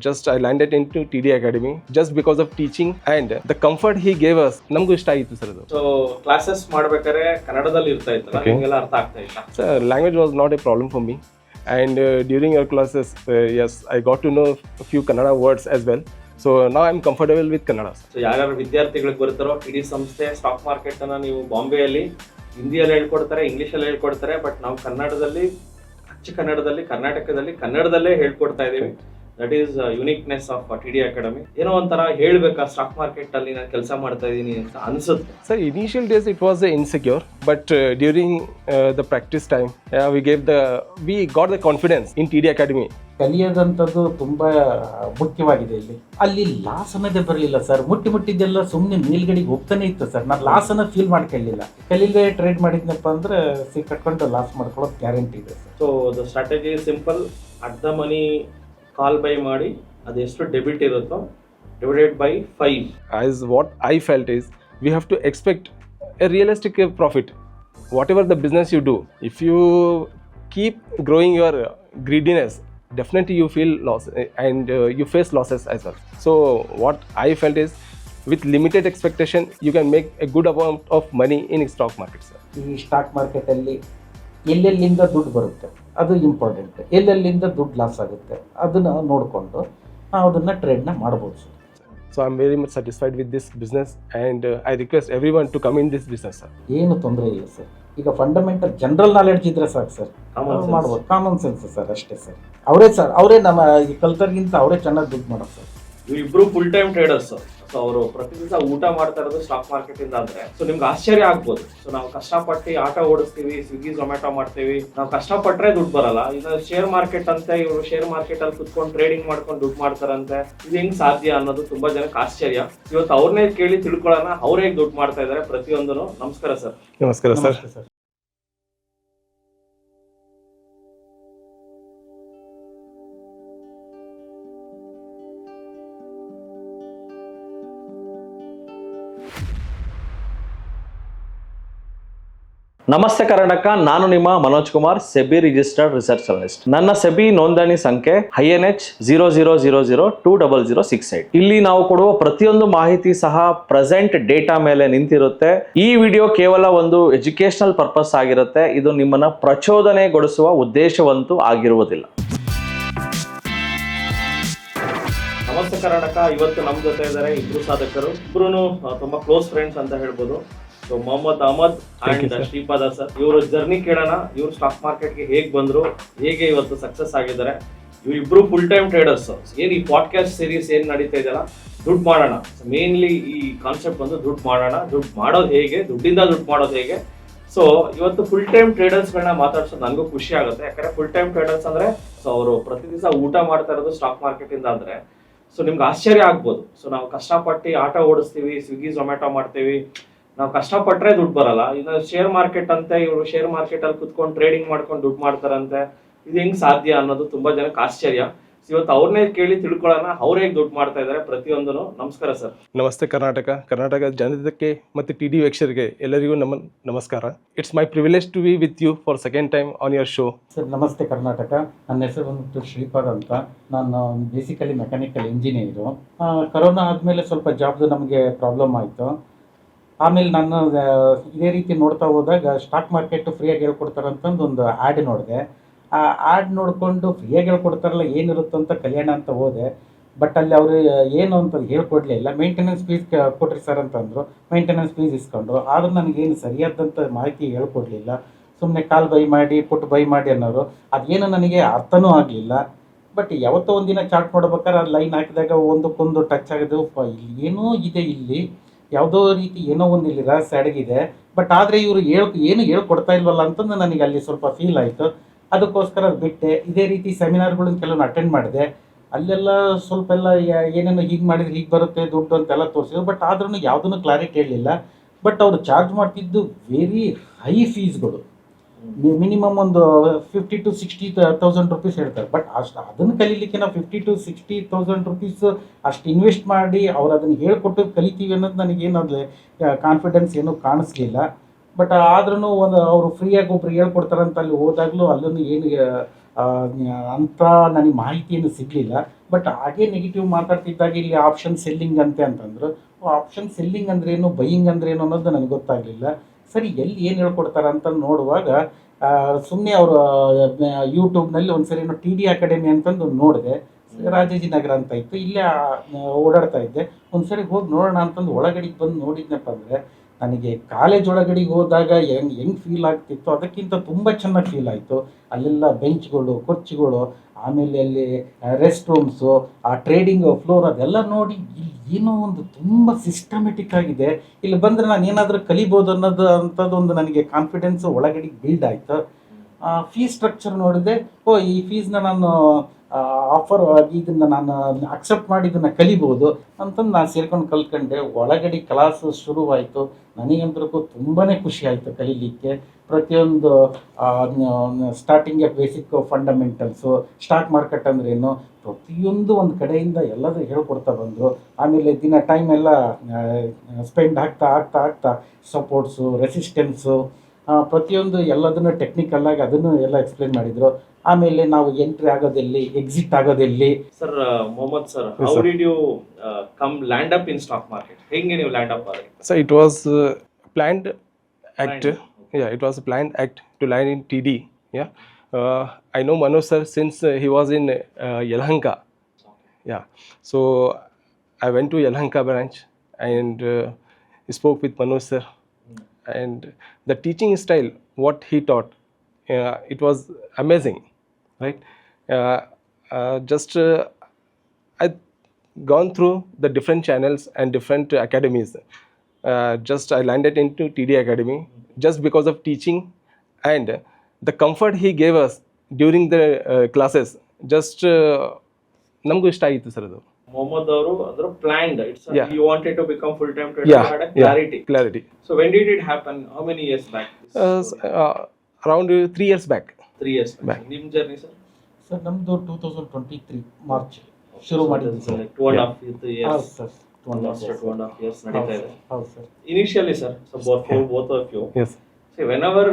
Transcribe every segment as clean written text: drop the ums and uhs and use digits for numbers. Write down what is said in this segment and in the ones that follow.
just I landed into TD Academy just because of teaching and the comfort he gave us. ನಮಗೂ ಇಷ್ಟ ಆಯಿತು sir ಅದು. So classes ಮಾಡ್ಬೇಕಾದ್ರೆ ಕನ್ನಡದಲ್ಲಿ ಇರ್ತಾ ಇತ್ತಲ್ಲ, ನಿಮಗೆಲ್ಲ ಅರ್ಥ ಆಗ್ತಾ ಇತ್ತ? Sir, language was not a problem for me, and during your classes, yes, I got to know a few Kannada words as well. So now I'm comfortable with Kannada. So ಯಾರ್ಯಾರು ವಿದ್ಯಾರ್ಥಿಗಳಿಗೆ ಬರ್ತಾರೋ, ಇಡೀ ಸಂಸ್ಥೆ ಸ್ಟಾಕ್ ಮಾರ್ಕೆಟ್ ಅನ್ನ ನೀವು ಬಾಂಬೆಯಲ್ಲಿ ಹಿಂದಿಯಲ್ಲಿ ಹೇಳ್ಕೊಡ್ತಾರೆ, ಇಂಗ್ಲೀಷಲ್ಲಿ ಹೇಳ್ಕೊಡ್ತಾರೆ, ಬಟ್ ನಾವು ಕನ್ನಡದಲ್ಲಿ, ಅಚ್ಚ ಕನ್ನಡದಲ್ಲಿ, ಕರ್ನಾಟಕದಲ್ಲಿ ಕನ್ನಡದಲ್ಲೇ ಹೇಳ್ಕೊಡ್ತಾ ಇದೀವಿ. That is uniqueness of TD Academy. ಏನೋ ಒಂಥರ ಹೇಳ್ಬೇಕಾ ಸ್ಟಾಕ್ ಮಾರ್ಕೆಟ್ ಅಲ್ಲಿ ನಾನು ಕೆಲಸ ಮಾಡ್ತಾ ಇದ್ದೀನಿ ಅಂತ ಅನ್ಸುತ್ತೆ. Sir, initial days it was insecure, but during the practice time, we got the confidence in TD Academy. ಕಲಿಯೋದಂಥದ್ದು ತುಂಬ ಮುಖ್ಯವಾಗಿದೆ ಇಲ್ಲಿ. ಅಲ್ಲಿ ಲಾಸ್ ಅನ್ನೋದೇ ಬರಲಿಲ್ಲ ಸರ್. ಮುಟ್ಟಿದ್ದೆಲ್ಲ ಸುಮ್ಮನೆ ಮೇಲ್ಗಡೆಗೆ ಹೋಗ್ತಾನೆ ಇತ್ತು ಸರ್. ನಾನು ಲಾಸ್ ಅನ್ನೋ ಫೀಲ್ ಮಾಡ್ಕೊಳ್ಳಿಲ್ಲ. ಕಲೀಲೇ ಟ್ರೇಡ್ ಮಾಡಿದ್ನಪ್ಪ ಅಂದ್ರೆ ಸಿಕ್ಕಟ್ಕೊಂಡು ಲಾಸ್ ಮಾಡ್ಕೊಳ್ಳೋದು ಗ್ಯಾರಂಟಿ ಇದೆ sir. So the strategy simple. ಅರ್ಧ ಮನಿ ಕಾಲ್ ಬೈ ಮಾಡಿ ಅದೆಷ್ಟು ಡೆಬಿಟ್ ಇರುತ್ತೋ divided by 5. As what I felt is, we have to expect a realistic profit. Whatever the business you do, if you keep growing your greediness, definitely you feel loss and you face losses as well. So what I felt is, with limited expectation, you can make a good amount of money in stock market, sir. ಈ stock ಮಾರ್ಕೆಟಲ್ಲಿ ಎಲ್ಲೆಲ್ಲಿಂದ ದುಡ್ಡು ಬರುತ್ತೆ ಅದು important. ಎಲ್ಲೆಲ್ಲಿಂದ ದುಡ್ಡು loss ಆಗುತ್ತೆ ಅದನ್ನು ನೋಡಿಕೊಂಡು ನಾವು ಅದನ್ನು ಟ್ರೇಡ್ನ ಮಾಡ್ಬೋದು sir. So I'm very much satisfied with this business, and I request everyone to come in this business, sir. ಏನು ತೊಂದರೆ ಇಲ್ಲ ಸರ್. ಈಗ ಫಂಡಮೆಂಟಲ್ ಜನರಲ್ ನಾಲೆಡ್ಜ್ ಇದ್ರೆ ಸಾಕು ಸರ್, ಮಾಡ್ಬೋದು. ಕಾಮನ್ ಸೆನ್ಸ್ ಸರ್, ಅಷ್ಟೇ ಸರ್. ಅವರೇ ನಮ್ಮ ಈ ಕಲ್ತರ್ಗಿಂತ ಅವರೇ ಚೆನ್ನಾಗಿ ದುಡ್ಡು ಮಾಡೋದು ಸರ್. ಇವ್ರಿಬ್ರು ಫುಲ್ ಟೈಮ್ ಟ್ರೇಡರ್ಸ್. ಸೊ ಅವರು ಪ್ರತಿ ದಿವಸ ಊಟ ಮಾಡ್ತಾ ಇರೋದು ಸ್ಟಾಕ್ ಮಾರ್ಕೆಟ್ ಇಂದ ಅಂದ್ರೆ, ಸೊ ನಿಮ್ಗೆ ಆಶ್ಚರ್ಯ ಆಗ್ಬೋದು. ಸೊ ನಾವು ಕಷ್ಟಪಟ್ಟು ಆಟೋ ಓಡಿಸ್ತೀವಿ, ಸ್ವಿಗ್ಗಿ ಝೊಮ್ಯಾಟೊ ಮಾಡ್ತೀವಿ, ನಾವು ಕಷ್ಟಪಟ್ಟರೆ ದುಡ್ಡು ಬರಲ್ಲ. ಇನ್ನು ಶೇರ್ ಮಾರ್ಕೆಟ್ ಅಂತೆ, ಇವರು ಶೇರ್ ಮಾರ್ಕೆಟ್ ಅಲ್ಲಿ ಕುತ್ಕೊಂಡು ಟ್ರೇಡಿಂಗ್ ಮಾಡ್ಕೊಂಡು ದುಡ್ಡು ಮಾಡ್ತಾರಂತೆ. ಇದು ಹೆಂಗ್ ಸಾಧ್ಯ ಅನ್ನೋದು ತುಂಬಾ ಜನಕ್ಕೆ ಆಶ್ಚರ್ಯ. ಇವತ್ತು ಅವ್ರನ್ನೇ ಕೇಳಿ ತಿಳ್ಕೊಳ್ಳೋಣ, ಅವ್ರು ಹೇಗೆ ದುಡ್ಡು ಮಾಡ್ತಾ ಇದಾರೆ ಪ್ರತಿಯೊಂದನ್ನು. ನಮಸ್ಕಾರ ಸರ್. ನಮಸ್ಕಾರ ಸರ್. ನಮಸ್ತೆ ಕರ್ನಾಟಕ, ನಾನು ನಿಮ್ಮ Manoj Kumar, SEBI registered research analyst. ನನ್ನ ಸೆಬಿ ನೋಂದಣಿ ಸಂಖ್ಯೆ INH 00002068. ಇಲ್ಲಿ ನಾವು ಕೊಡುವ ಪ್ರತಿಯೊಂದು ಮಾಹಿತಿ ಸಹ ಪ್ರೆಸೆಂಟ್ ಡೇಟಾ ಮೇಲೆ ನಿಂತಿರುತ್ತೆ. ಈ ವಿಡಿಯೋ ಕೇವಲ ಒಂದು ಎಜುಕೇಶನಲ್ ಪರ್ಪಸ್ ಆಗಿರುತ್ತೆ. ಇದು ನಿಮ್ಮನ್ನ ಪ್ರಚೋದನೆಗೊಳಿಸುವ ಉದ್ದೇಶವಂತೂ ಆಗಿರುವುದಿಲ್ಲ. ನಮಸ್ತೆ ಕರ್ನಾಟಕ. ಇವತ್ತು ನಮ್ಮ ಜೊತೆ ಇದ್ದಾರೆ ಇಬ್ರು ಸಾಧಕರು. ಇಬ್ರು ತುಂಬಾ ಕ್ಲೋಸ್ ಫ್ರೆಂಡ್ಸ್ ಅಂತ ಹೇಳ್ಬೋದು. So Mohammed Ahmed and Shripada sir. ಇವರು ಜರ್ನಿ ಕೇಳೋಣ. ಇವರು ಸ್ಟಾಕ್ ಮಾರ್ಕೆಟ್ಗೆ ಹೇಗೆ ಬಂದ್ರು, ಹೇಗೆ ಇವತ್ತು ಸಕ್ಸಸ್ ಆಗಿದ್ದಾರೆ. ಇವರಿಬ್ರು ಫುಲ್ ಟೈಮ್ ಟ್ರೇಡರ್ಸ್. ಏನ್ ಈ ಪಾಡ್ಕಾಸ್ಟ್ ಸೀರೀಸ್ ಏನ್ ನಡೀತಾ ಇದೆಯಲ್ಲ, ದುಡ್ಡು ಮಾಡೋಣ, ಮೇನ್ಲಿ ಈ ಕಾನ್ಸೆಪ್ಟ್ ಬಂದು ದುಡ್ಡು ಮಾಡೋಣ, ದುಡ್ಡು ಮಾಡೋದು ಹೇಗೆ, ದುಡ್ಡಿಂದ ದುಡ್ಡು ಮಾಡೋದು ಹೇಗೆ. ಸೊ ಇವತ್ತು ಫುಲ್ ಟೈಮ್ ಟ್ರೇಡರ್ಸ್ಗಳನ್ನ ಮಾತಾಡ್ಸೋದು ನನಗೂ ಖುಷಿ ಆಗುತ್ತೆ. ಯಾಕಂದ್ರೆ ಫುಲ್ ಟೈಮ್ ಟ್ರೇಡರ್ಸ್ ಅಂದ್ರೆ, ಸೊ ಅವರು ಪ್ರತಿ ದಿವಸ ಊಟ ಮಾಡ್ತಾ ಇರೋದು ಸ್ಟಾಕ್ ಮಾರ್ಕೆಟ್ ಇಂದ ಅಂದ್ರೆ, ಸೊ ನಿಮ್ಗೆ ಆಶ್ಚರ್ಯ ಆಗ್ಬೋದು. ಸೊ ನಾವು ಕಷ್ಟಪಟ್ಟು ಆಟೋ ಓಡಿಸ್ತೀವಿ, ಸ್ವಿಗ್ಗಿ ಝೊಮ್ಯಾಟೊ ಮಾಡ್ತೀವಿ, ನಾವು ಕಷ್ಟಪಟ್ಟರೆ ದುಡ್ಡು ಬರಲ್ಲ. ಇನ್ನು ಶೇರ್ ಮಾರ್ಕೆಟ್ ಅಂತೆ, ಇವರು ಶೇರ್ ಮಾರ್ಕೆಟ್ ಅಲ್ಲಿ ಕುತ್ಕೊಂಡು ಟ್ರೇಡಿಂಗ್ ಮಾಡ್ಕೊಂಡು ದುಡ್ಡು ಮಾಡ್ತಾರಂತೆ. ಇದು ಹೆಂಗ್ ಸಾಧ್ಯ ಅನ್ನೋದು ತುಂಬಾ ಜನಕ್ಕೆ ಆಶ್ಚರ್ಯ. ಇವತ್ತು ಅವ್ರನ್ನೇ ಕೇಳಿ ತಿಳ್ಕೊಳ್ಳೋಣ, ಅವ್ರು ಹೇಗೆ ದುಡ್ಡು ಮಾಡ್ತಾ ಇದ್ದಾರೆ ಪ್ರತಿಯೊಂದನ್ನು. ನಮಸ್ಕಾರ ಸರ್. ನಮಸ್ತೆ ಕರ್ನಾಟಕ ಜನತೆಗೆ ಮತ್ತು TD ವೀಕ್ಷಕರಿಗೆ ಎಲ್ಲರಿಗೂ ನಮಸ್ಕಾರ. It's my privilege to be with you for second time on your show. Sir ನಮಸ್ತೆ ಕರ್ನಾಟಕ. ನನ್ನ ಹೆಸರು ಬಂದ್ಬಿಟ್ಟು ಶ್ರೀಪಾದ್ ಅಂತ. ನಾನು ಬೇಸಿಕಲಿ ಮೆಕ್ಯಾನಿಕಲ್ ಇಂಜಿನಿಯರು. ಕರೋನಾ ಆದಮೇಲೆ ಸ್ವಲ್ಪ ಜಾಬ್ದು ನಮಗೆ ಪ್ರಾಬ್ಲಮ್ ಆಯಿತು. ಆಮೇಲೆ ನಾನು ಇದೇ ರೀತಿ ನೋಡ್ತಾ ಹೋದಾಗ ಸ್ಟಾಕ್ ಮಾರ್ಕೆಟ್ ಫ್ರೀಯಾಗಿ ಹೇಳ್ಕೊಡ್ತಾರಂತಂದು ಒಂದು ಆ್ಯಡ್ ನೋಡಿದೆ. ಆ ಆ್ಯಡ್ ನೋಡಿಕೊಂಡು ಫ್ರೀಯಾಗಿ ಹೇಳ್ಕೊಡ್ತಾರಲ್ಲ, ಏನಿರುತ್ತಂತ ಕಲ್ಯಾಣ ಅಂತ ಹೋದೆ. ಬಟ್ ಅಲ್ಲಿ ಅವರು ಏನು ಅಂತ ಹೇಳ್ಕೊಡ್ಲಿಲ್ಲ. ಮೇಂಟೆನೆನ್ಸ್ ಫೀಸ್ ಕೊಟ್ರಿ ಸರ್ ಅಂತಂದರು. ಮೇಂಟೆನೆನ್ಸ್ ಫೀಸ್ ಇಸ್ಕೊಂಡ್ರು. ಆದರೂ ನನಗೇನು ಸರಿಯಾದಂಥ ಮಾಹಿತಿ ಹೇಳ್ಕೊಡ್ಲಿಲ್ಲ. ಸುಮ್ಮನೆ ಕಾಲ್ ಬೈ ಮಾಡಿ, ಪುಟ್ ಬೈ ಮಾಡಿ ಅನ್ನೋರು. ಅದೇನು ನನಗೆ ಅರ್ಥನೂ ಆಗಲಿಲ್ಲ. ಬಟ್ ಯಾವತ್ತೋ ಒಂದಿನ ಚಾರ್ಟ್ ನೋಡ್ಬೇಕಾದ್ರೆ ಅದು ಲೈನ್ ಹಾಕಿದಾಗ ಒಂದಕ್ಕೊಂದು ಟಚ್ ಆಗೋದು. ಇಲ್ಲಿ ಏನೋ ಇದೆ, ಇಲ್ಲಿ ಯಾವುದೋ ರೀತಿ ಏನೋ ಒಂದು ಇಲ್ಲಿ ರಹಸ್ಯ ಅಡಗಿದೆ. ಬಟ್ ಆದರೆ ಇವರು ಏನು ಹೇಳ್ಕೊಡ್ತಾ ಇಲ್ವಲ್ಲ ಅಂತಂದು ನನಗೆ ಅಲ್ಲಿ ಸ್ವಲ್ಪ ಫೀಲ್ ಆಯಿತು. ಅದಕ್ಕೋಸ್ಕರ ಅದು ಬಿಟ್ಟೆ. ಇದೇ ರೀತಿ ಸೆಮಿನಾರ್ಗಳನ್ನ ಕೆಲವೊಂದು ಅಟೆಂಡ್ ಮಾಡಿದೆ. ಅಲ್ಲೆಲ್ಲ ಸ್ವಲ್ಪ ಎಲ್ಲ ಏನೇನು ಹೀಗೆ ಮಾಡಿದ್ರೆ ಹೀಗೆ ಬರುತ್ತೆ ದುಡ್ಡು ಅಂತೆಲ್ಲ ತೋರಿಸಿದ್ರು. ಬಟ್ ಆದ್ರೂ ಯಾವುದೂ ಕ್ಲಾರಿಟಿ ಹೇಳಲಿಲ್ಲ. ಬಟ್ ಅವರು ಚಾರ್ಜ್ ಮಾಡ್ತಿದ್ದು ವೆರಿ ಹೈ ಫೀಸ್ಗಳು. ಮಿನಿಮಮ್ ಒಂದು 50,000 to 60,000 ರೂಪೀಸ್ ಹೇಳ್ತಾರೆ. ಬಟ್ ಅದನ್ನು ಕಲೀಲಿಕ್ಕೆ ನಾವು 50,000 to 60,000 ರೂಪೀಸ್ ಅಷ್ಟು ಇನ್ವೆಸ್ಟ್ ಮಾಡಿ ಅವ್ರು ಅದನ್ನು ಹೇಳ್ಕೊಟ್ಟು ಕಲಿತೀವಿ ಅನ್ನೋದು ನನಗೇನಾದ್ರೆ ಕಾನ್ಫಿಡೆನ್ಸ್ ಏನೂ ಕಾಣಿಸ್ಲಿಲ್ಲ. ಬಟ್ ಆದ್ರೂ ಒಂದು ಅವರು ಫ್ರೀಯಾಗಿ ಒಬ್ರು ಹೇಳ್ಕೊಡ್ತಾರಂತ ಅಲ್ಲಿ ಹೋದಾಗಲೂ ಅಲ್ಲೂ ಏನು ಅಂತ ನನಗೆ ಮಾಹಿತಿಯನ್ನು ಸಿಗಲಿಲ್ಲ. ಬಟ್ ಹಾಗೆ ನೆಗೆಟಿವ್ ಮಾತಾಡ್ತಿದ್ದಾಗ ಇಲ್ಲಿ ಆಪ್ಷನ್ ಸೆಲ್ಲಿಂಗ್ ಅಂತಂದರು. ಆಪ್ಷನ್ ಸೆಲ್ಲಿಂಗ್ ಅಂದ್ರೇನು, ಬೈಯಿಂಗ್ ಅಂದ್ರೇನು ಅನ್ನೋದು ನನಗೆ ಗೊತ್ತಾಗಲಿಲ್ಲ. ಸರಿ, ಎಲ್ಲಿ ಏನು ಹೇಳ್ಕೊಡ್ತಾರೆ ಅಂತ ನೋಡುವಾಗ ಸುಮ್ಮನೆ ಅವರು ಯೂಟ್ಯೂಬ್ನಲ್ಲಿ ಒಂದ್ಸರಿ ಏನೋ TD ಅಕಾಡೆಮಿ ಅಂತಂದು ನೋಡಿದೆ. ರಾಜಾಜಿನಗರ ಅಂತ ಇತ್ತು, ಇಲ್ಲೇ ಓಡಾಡ್ತಾ ಇದ್ದೆ. ಒಂದ್ಸರಿ ಹೋಗಿ ನೋಡೋಣ ಅಂತಂದು ಒಳಗಡೆಗೆ ಬಂದು ನೋಡಿದ್ನಪ್ಪ ಅಂದರೆ ನನಗೆ ಕಾಲೇಜ್ ಒಳಗಡೆಗೆ ಹೋದಾಗ ಹೆಂಗೆ ಫೀಲ್ ಆಗ್ತಿತ್ತು ಅದಕ್ಕಿಂತ ತುಂಬ ಚೆನ್ನಾಗಿ ಫೀಲ್ ಆಯಿತು. ಅಲ್ಲೆಲ್ಲ ಬೆಂಚ್ಗಳು, ಕುರ್ಚಿಗಳು, ಆಮೇಲೆ ಅಲ್ಲಿ ರೆಸ್ಟ್ ರೂಮ್ಸು, ಆ ಟ್ರೇಡಿಂಗ್ ಫ್ಲೋರ್ ಅದೆಲ್ಲ ನೋಡಿ ಇಲ್ಲಿ ಏನೋ ಒಂದು ತುಂಬ ಸಿಸ್ಟಮೆಟಿಕ್ ಆಗಿದೆ. ಇಲ್ಲಿ ಬಂದರೆ ನಾನು ಏನಾದರೂ ಕಲಿಬೋದು ಅಂಥದ್ದೊಂದು ನನಗೆ ಕಾನ್ಫಿಡೆನ್ಸು ಒಳಗಡೆಗೆ ಬಿಲ್ಡ್ ಆಯಿತು. ಫೀಸ್ ಸ್ಟ್ರಕ್ಚರ್ ನೋಡಿದೆ, ಈ ಫೀಸ್ನ ನಾನು ಆಫರ್ ಆಗಿ ಇದನ್ನು ನಾನು ಅಕ್ಸೆಪ್ಟ್ ಮಾಡಿ ಇದನ್ನು ಕಲಿಬೋದು ಅಂತಂದು ನಾನು ಸೇರ್ಕೊಂಡು ಕಲ್ತ್ಕೊಂಡೆ. ಒಳಗಡೆ ಕ್ಲಾಸು ಶುರುವಾಯಿತು. ನನಗಂತೂ ತುಂಬಾ ಖುಷಿ ಆಯಿತು ಕಲೀಲಿಕ್ಕೆ. ಪ್ರತಿಯೊಂದು starting basic fundamentals, stock market ಅಂದ್ರೇನು, ಪ್ರತಿಯೊಂದು ಒಂದು ಕಡೆಯಿಂದ ಎಲ್ಲದೂ ಹೇಳ್ಕೊಡ್ತಾ ಬಂದರು. ಆಮೇಲೆ ದಿನ ಟೈಮ್ ಎಲ್ಲ ಸ್ಪೆಂಡ್ ಆಗ್ತಾ ಸಪೋರ್ಟ್ಸು, ರೆಸಿಸ್ಟೆನ್ಸು, ಪ್ರತಿಯೊಂದು ಎಲ್ಲದನ್ನು ಟೆಕ್ನಿಕಲ್ಲಾಗಿ ಅದನ್ನು ಎಲ್ಲ ಎಕ್ಸ್ಪ್ಲೇನ್ ಮಾಡಿದರು. ಆಮೇಲೆ ನಾವು ಎಂಟ್ರಿ ಆಗೋದೆಲ್ಲಿ, ಎಕ್ಸಿಟ್ ಆಗೋದೆಲ್ಲಿ. Sir Mohammed sir, how did you come land up in stock market? ಹೆಂಗೆ ನೀವು ಲ್ಯಾಂಡ್ ಅಪ್ ಆದ್ರಿ? So it was planned act. Yeah, it was a planned act to land in TD. Yeah, I know Manoj sir since he was in Yelahanka. Yeah, so I went to Yelahanka branch and spoke with Manoj sir, and the teaching style, what he taught, it was amazing, right? I gone through the different channels and different academies. Just I landed into TD Academy just because of teaching and the comfort he gave us during the classes. Just ನಮಗೂ ಇಷ್ಟ ಆಗಿತ್ತು sir ಅದು. ಮೊಹಮ್ಮದ್ ಅವರು ಅದರ planned, it's you wanted to become full time trader, Yeah, had a clarity. So So when did it happen? How many years back? around 3 years back. 3 years back. ನಿಮ್ಮ journey sir? Sir ನಮ್ಮದು 2023 March ಶುರು ಮಾಡಿದ್ವಿ sir. like 2.5 years. ಹೌದು sir, 2.5 years ನಡೀತಾ ಇದೆ. ಹೌದು sir. Initially sir, so both of you, Yes. see whenever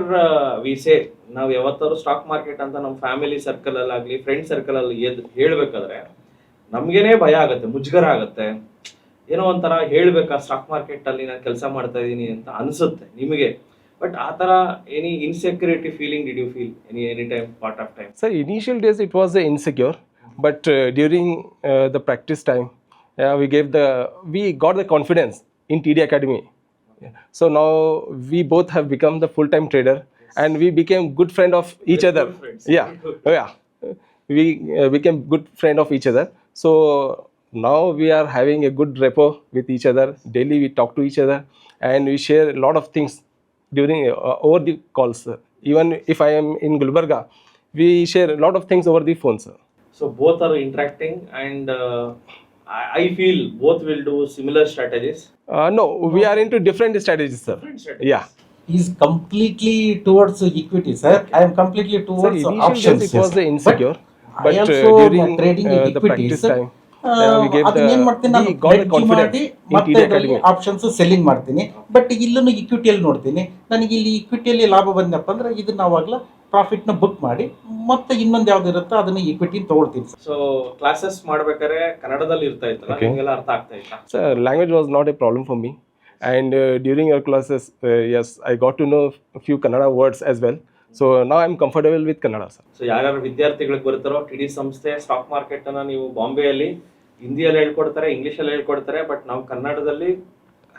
we say ನಾವು ಯಾವತ್ತಾದ್ರು stock market ಅಂತ ನಮ್ಮ ಫ್ಯಾಮಿಲಿ ಸರ್ಕಲ್ ಅಲ್ಲಿ ಆಗ್ಲಿ, ಫ್ರೆಂಡ್ ಸರ್ಕಲ್ ಅಲ್ಲಿ ಹೇಳ್ಬೇಕಾದ್ರೆ ನಮ್ಗೇನೆ ಭಯ ಆಗುತ್ತೆ, ಮುಜುಗರ ಆಗುತ್ತೆ. ಏನೋ ಒಂಥರ ಹೇಳ್ಬೇಕಾ ಸ್ಟಾಕ್ ಮಾರ್ಕೆಟ್ ಅಲ್ಲಿ ನಾನು ಕೆಲಸ ಮಾಡ್ತಾ ಇದ್ದೀನಿ ಅಂತ ಅನ್ಸುತ್ತೆ ನಿಮಗೆ. ಬಟ್ ಆ ತರ any insecurity feeling did you feel any time part of time? So initial days it was insecure, but during the practice time, we got the confidence in TD Academy. Yeah. So now we both have become the full-time trader, and we became good friend of each other. Good friends. Yeah, yeah. We became good friend of each other. So now we are having a good rapport with each other. Daily we talk to each other, and we share a lot of things during over the calls. Even if I am in Gulbarga, we share a lot of things over the phone, sir. So both are interacting, and I feel both will do similar strategies. No, we are into different strategies, sir. Different strategies. Yeah. He is completely towards equity, sir. I am completely Sir, towards initial options. days it was insecure, I but also during trading the equities, practice time, we got the confidence in TD Academy. Options selling ಮಾಡ್ತೀನಿ. But ಇಲ್ಲೂ ಇಕ್ವಿಟಿಯಲ್ಲಿ ನೋಡ್ತೀನಿ, ನನಗೆ ಇಲ್ಲಿ ಇಕ್ವಿಟಿಯಲ್ಲಿ ಲಾಭ ಬಂದಪ್ಪ ಅಂದ್ರೆ ಇದನ್ನ ಅವಾಗಲ ಪ್ರಾಫಿಟ್ನ book ಮಾಡಿ ಮತ್ತೆ ಇನ್ನೊಂದು ಯಾವ್ದು ಇರುತ್ತೋ ಅದನ್ನ ಇಕ್ವಿಟಿ ತಗೊಳ್ತೀನಿ. ಸೊ ಕ್ಲಾಸಸ್ ಮಾಡ್ಬೇಕಾದ್ರೆ ಕನ್ನಡದಲ್ಲಿ ಇರ್ತಾ ಇತ್ತಲ್ಲ, ನಿಮಗೆಲ್ಲ ಅರ್ಥ ಆಗ್ತಾ ಇತ್ತಾ? Sir, language was not a problem for me, and during your classes, yes, I got to know a few Kannada words as well. So now I'm comfortable with Kannada, sir. So ಯಾರ್ಯಾರು ವಿದ್ಯಾರ್ಥಿಗಳಿಗೆ ಬರ್ತಾರೋ, TD ಸಂಸ್ಥೆ stock market ಅನ್ನ ನೀವು ಬಾಂಬೆಯಲ್ಲಿ ಹಿಂದಿಯಲ್ಲಿ ಹೇಳ್ಕೊಡ್ತಾರೆ, ಇಂಗ್ಲಿಷಲ್ಲಿ ಹೇಳ್ಕೊಡ್ತಾರೆ, ಬಟ್ ನಾವು ಕನ್ನಡದಲ್ಲಿ,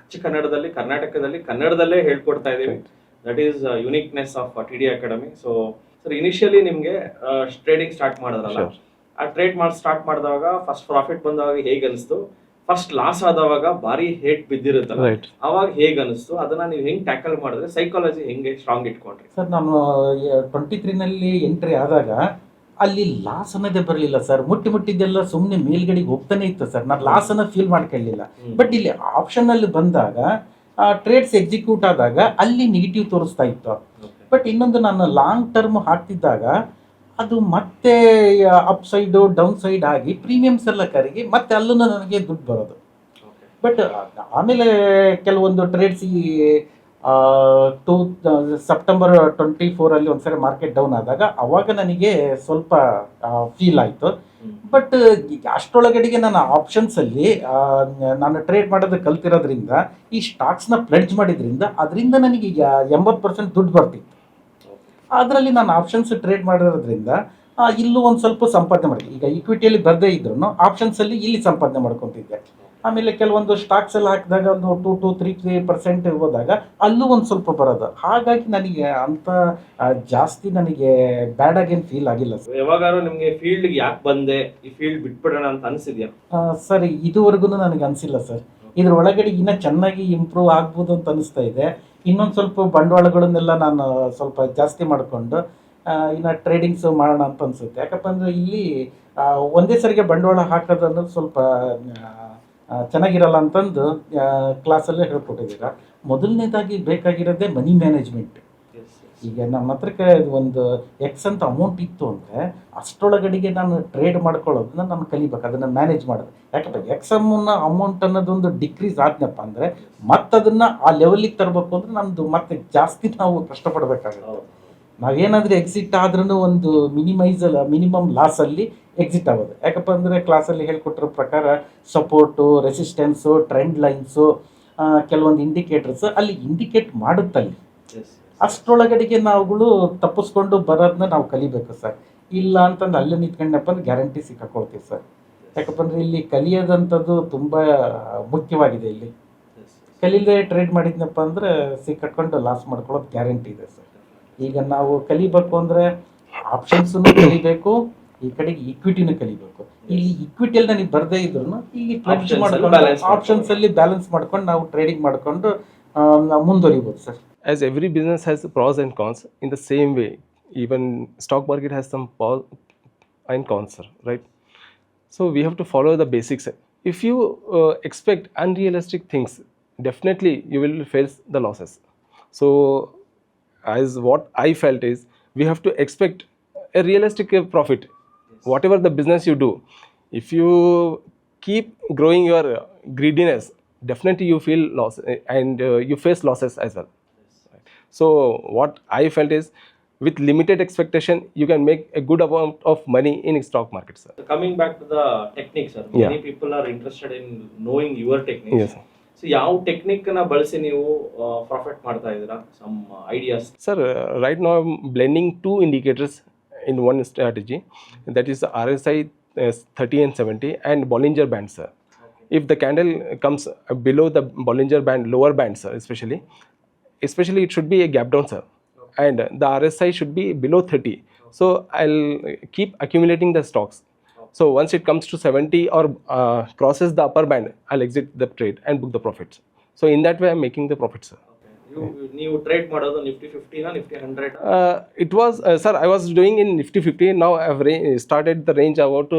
ಅಚ್ಚ ಕನ್ನಡದಲ್ಲಿ, ಕರ್ನಾಟಕದಲ್ಲಿ ಕನ್ನಡದಲ್ಲೇ ಹೇಳ್ಕೊಡ್ತಾ ಇದೀವಿ. That is uniqueness of TD academy. So sir, initially ನಿಮ್ಗೆ ಟ್ರೇಡಿಂಗ್ ಸ್ಟಾರ್ಟ್ ಮಾಡಿದ್ರಲ್ಲ, ಆ ಟ್ರೇಡ್ ಸ್ಟಾರ್ಟ್ ಮಾಡಿದಾಗ ಫಸ್ಟ್ ಪ್ರಾಫಿಟ್ ಬಂದಾಗ ಹೇಗೆ ಅನಿಸ್ತು? ಫಸ್ಟ್ ಲಾಸ್ ಆದವಾಗ ಭಾರಿ ಹೇಟ್ ಬಿದ್ದಿರುತ್ತಲ್ಲ, ಅವಾಗ ಹೇಗೆ ಅನಿಸ್ತು? ಅದನ್ನ ನೀವು ಹೆಂಗ್ ಟ್ಯಾಕಲ್ ಮಾಡಿದ್ರೆ, ಸೈಕಾಲಜಿ ಹೆಂಗೆ ಸ್ಟ್ರಾಂಗ್ ಇಟ್ಕೊಂಡ್ರಿ? ಸರ್, ನಾನು 23ನಲ್ಲಿ ಎಂಟ್ರಿ ಆದಾಗ ಅಲ್ಲಿ ಲಾಸ್ ಅನ್ನೋದೇ ಬರಲಿಲ್ಲ ಸರ್. ಮುಟ್ಟಿದ್ದೆಲ್ಲ ಸುಮ್ಮನೆ ಮೇಲ್ಗಡೆಗೆ ಹೋಗ್ತಾನೆ ಇತ್ತು ಸರ್. ನಾನು ಲಾಸ್ ಅನ್ನ ಫೀಲ್ ಮಾಡ್ಕೊಳ್ಳಿಲ್ಲ. ಬಟ್ ಇಲ್ಲಿ ಆಪ್ಷನ್ ಅಲ್ಲಿ ಬಂದಾಗ ಟ್ರೇಡ್ಸ್ ಎಕ್ಸಿಕ್ಯೂಟ್ ಆದಾಗ ಅಲ್ಲಿ ನೆಗೆಟಿವ್ ತೋರಿಸ್ತಾ ಇತ್ತು. ಬಟ್ ಇನ್ನೊಂದು ನಾನು ಲಾಂಗ್ ಟರ್ಮ್ ಹಾಕ್ತಿದ್ದಾಗ ಅದು ಮತ್ತೆ ಅಪ್ ಸೈಡು ಡೌನ್ ಸೈಡ್ ಆಗಿ ಪ್ರೀಮಿಯಮ್ಸ್ ಎಲ್ಲ ಕರಗಿ ಮತ್ತೆ ಅಲ್ಲೂ ನನಗೆ ದುಡ್ಡು ಬರೋದು. ಬಟ್ ಆಮೇಲೆ ಕೆಲವೊಂದು ಟ್ರೇಡ್ಸಿಗೆ ಟು ಸೆಪ್ಟೆಂಬರ್ 24 ಒಂದ್ಸರಿ ಮಾರ್ಕೆಟ್ ಡೌನ್ ಆದಾಗ ಅವಾಗ ನನಗೆ ಸ್ವಲ್ಪ ಫೀಲ್ ಆಯಿತು. ಬಟ್ ಅಷ್ಟರೊಳಗಡೆಗೆ ನಾನು ಆಪ್ಷನ್ಸಲ್ಲಿ ನಾನು ಟ್ರೇಡ್ ಮಾಡೋದು ಕಲ್ತಿರೋದ್ರಿಂದ ಈ ಸ್ಟಾಕ್ಸ್ನ ಪ್ಲೆಡ್ಜ್ ಮಾಡಿದ್ರಿಂದ ಅದರಿಂದ ನನಗೆ 80% ದುಡ್ಡು ಬರ್ತಿತ್ತು. ಅದರಲ್ಲಿ ನಾನು ಆಪ್ಷನ್ಸ್ ಟ್ರೇಡ್ ಮಾಡಿರೋದ್ರಿಂದ ಇಲ್ಲೂ ಒಂದು ಸ್ವಲ್ಪ ಸಂಪಾದನೆ ಮಾಡಿ, ಈಗ ಈಕ್ವಿಟಿಯಲ್ಲಿ ಬರದೇ ಇದ್ರು ಆಪ್ಷನ್ಸಲ್ಲಿ ಇಲ್ಲಿ ಸಂಪಾದನೆ ಮಾಡ್ಕೊತಿದ್ದೆ. ಆಮೇಲೆ ಕೆಲವೊಂದು ಸ್ಟಾಕ್ಸ್ ಎಲ್ಲ ಹಾಕಿದಾಗ ಒಂದು 2-3% ಹೋದಾಗ ಅಲ್ಲೂ ಒಂದು ಸ್ವಲ್ಪ ಬರೋದು. ಹಾಗಾಗಿ ನನಗೆ ಅಂತ ಜಾಸ್ತಿ ನನಗೆ ಬ್ಯಾಡ್ ಆಗೇನು ಫೀಲ್ ಆಗಿಲ್ಲ ಸರ್. ಯಾವಾಗಾದ್ರೂ ನಿಮ್ಗೆ ಫೀಲ್ಡ್ ಯಾಕೆ ಬಂದೆ, ಈ ಫೀಲ್ಡ್ ಬಿಟ್ಬಿಡೋಣ ಅಂತ ಅನ್ಸಿದ್ಯಾ? ಸರ್, ಇದುವರೆಗೂ ನನಗೆ ಅನಿಸಿಲ್ಲ ಸರ್. ಇದ್ರ ಒಳಗಡೆ ಇನ್ನೂ ಚೆನ್ನಾಗಿ ಇಂಪ್ರೂವ್ ಆಗ್ಬೋದು ಅಂತ ಅನಿಸ್ತಾ ಇದೆ. ಇನ್ನೊಂದು ಸ್ವಲ್ಪ ಬಂಡವಾಳಗಳನ್ನೆಲ್ಲ ನಾನು ಸ್ವಲ್ಪ ಜಾಸ್ತಿ ಮಾಡಿಕೊಂಡು ಇನ್ನು ಟ್ರೇಡಿಂಗ್ಸು ಮಾಡೋಣ ಅಂತ ಅನಿಸುತ್ತೆ. ಯಾಕಪ್ಪ ಅಂದರೆ ಇಲ್ಲಿ ಒಂದೇ ಸರಿಗೆ ಬಂಡವಾಳ ಹಾಕೋದು ಅನ್ನೋದು ಸ್ವಲ್ಪ ಚೆನ್ನಾಗಿರಲ್ಲ ಅಂತಂದು ಕ್ಲಾಸಲ್ಲೇ ಹೇಳ್ಕೊಟ್ಟಿದ್ದೀರ. ಮೊದಲನೇದಾಗಿ ಬೇಕಾಗಿರೋದೇ ಮನಿ ಮ್ಯಾನೇಜ್ಮೆಂಟ್. ಈಗ ನಮ್ಮ ಹತ್ರಕ್ಕೆ ಒಂದು ಎಕ್ಸ್ ಅಂತ ಅಮೌಂಟ್ ಇತ್ತು ಅಂದರೆ ಅಷ್ಟರೊಳಗಡೆಗೆ ನಾನು ಟ್ರೇಡ್ ಮಾಡ್ಕೊಳ್ಳೋದನ್ನ ನಾನು ಕಲಿಬೇಕು, ಅದನ್ನು ಮ್ಯಾನೇಜ್ ಮಾಡೋದು. ಯಾಕಂದರೆ ಎಕ್ಸ್ ಅಮೌಂಟ್ ಅನ್ನೋದೊಂದು ಡಿಕ್ರೀಸ್ ಆದ್ನಪ್ಪ ಅಂದರೆ ಮತ್ತದನ್ನು ಆ ಲೆವೆಲಿಗೆ ತರಬೇಕು ಅಂದರೆ ನಮ್ಮದು ಮತ್ತೆ ಜಾಸ್ತಿ ನಾವು ಕಷ್ಟಪಡಬೇಕಾಗುತ್ತೆ. ನಾವೇನಾದರೂ ಎಕ್ಸಿಟ್ ಆದ್ರೂ ಒಂದು ಮಿನಿಮಮ್ ಲಾಸಲ್ಲಿ ಎಕ್ಸಿಟ್ ಆಗೋದು. ಯಾಕಪ್ಪ ಅಂದರೆ ಕ್ಲಾಸಲ್ಲಿ ಹೇಳ್ಕೊಟ್ಟಿರೋ ಪ್ರಕಾರ ಸಪೋರ್ಟು, ರೆಸಿಸ್ಟೆನ್ಸು, ಟ್ರೆಂಡ್ ಲೈನ್ಸು, ಕೆಲವೊಂದು ಇಂಡಿಕೇಟರ್ಸ್ ಅಲ್ಲಿ ಇಂಡಿಕೇಟ್ ಮಾಡುತ್ತಲ್ಲಿ ಅಷ್ಟರೊಳಗಡೆಗೆ ನಾವುಗಳು ತಪ್ಪಿಸ್ಕೊಂಡು ಬರೋದನ್ನ ನಾವು ಕಲಿಬೇಕು ಸರ್. ಇಲ್ಲ ಅಂತಂದು ಅಲ್ಲೇ ನಿಂತ್ಕೊಂಡಪ್ಪ ಅಂದ್ರೆ ಗ್ಯಾರಂಟಿ ಸಿಕ್ಕಾಕೊಳ್ತೀವಿ ಸರ್. ಯಾಕಪ್ಪ ಅಂದರೆ ಇಲ್ಲಿ ಕಲಿಯೋದಂಥದ್ದು ತುಂಬ ಮುಖ್ಯವಾಗಿದೆ. ಇಲ್ಲಿ ಕಲೀಲೇ ಟ್ರೇಡ್ ಮಾಡಿದ್ನಪ್ಪ ಅಂದರೆ ಸಿಕ್ಕಾಕೊಂಡು ಲಾಸ್ ಮಾಡ್ಕೊಳ್ಳೋದು ಗ್ಯಾರಂಟಿ ಇದೆ ಸರ್. ಈಗ ನಾವು ಕಲಿಬೇಕು ಅಂದರೆ ಆಪ್ಷನ್ಸನ್ನು ಕಲಿಬೇಕು, ಈ ಕಡೆಗೆ ಈಕ್ವಿಟಿನೂ ಕಲಿಬೇಕು. ಇಲ್ಲಿ ಈಕ್ವಿಟಿಯಲ್ಲಿ ನನಗೆ ಬರದೇ ಇದ್ರು ಇಲ್ಲಿ ಪ್ಲಡ್ಜ್ ಮಾಡ್ಕೊಂಡು ಆಪ್ಷನ್ಸಲ್ಲಿ ಬ್ಯಾಲೆನ್ಸ್ ಮಾಡ್ಕೊಂಡು ನಾವು ಟ್ರೇಡಿಂಗ್ ಮಾಡ್ಕೊಂಡು ಮುಂದುವರಿಬೋದು sir. As every business has pros and cons, in the same way, even stock market has some pros and cons, sir, right? So we have to follow the basics. If you expect unrealistic things, definitely you will face the losses. So as what I felt is, we have to expect a realistic profit. Whatever the business you do, if you keep growing your greediness, definitely you feel loss and you face losses as well. So what I felt is, with limited expectation, you can make a good amount of money in stock market, sir. So coming back to the techniques, sir. Yeah. Many people are interested in knowing your techniques. Yes. So ಯಾವ technique ನ ಬಳಸಿ ನೀವು profit ಮಾಡ್ತಾ ಇದ್ದೀರಾ? Some ideas. Sir, right now I'm blending two indicators in one strategy. That is the RSI 30 and 70 and Bollinger Band, sir. If the candle comes below the Bollinger Band, lower band, sir, especially it should be a gap down, sir, and the RSI should be below 30. So I'll keep accumulating the stocks. So once it comes to 70 or crosses the upper band, I'll exit the trade and book the profits. So in that way I'm making the profits, sir. ನೀವು trade ಮಾಡೋದು Nifty 50 ನಾ Nifty 100? It was sir, I was doing in Nifty 50. Now I've started the range about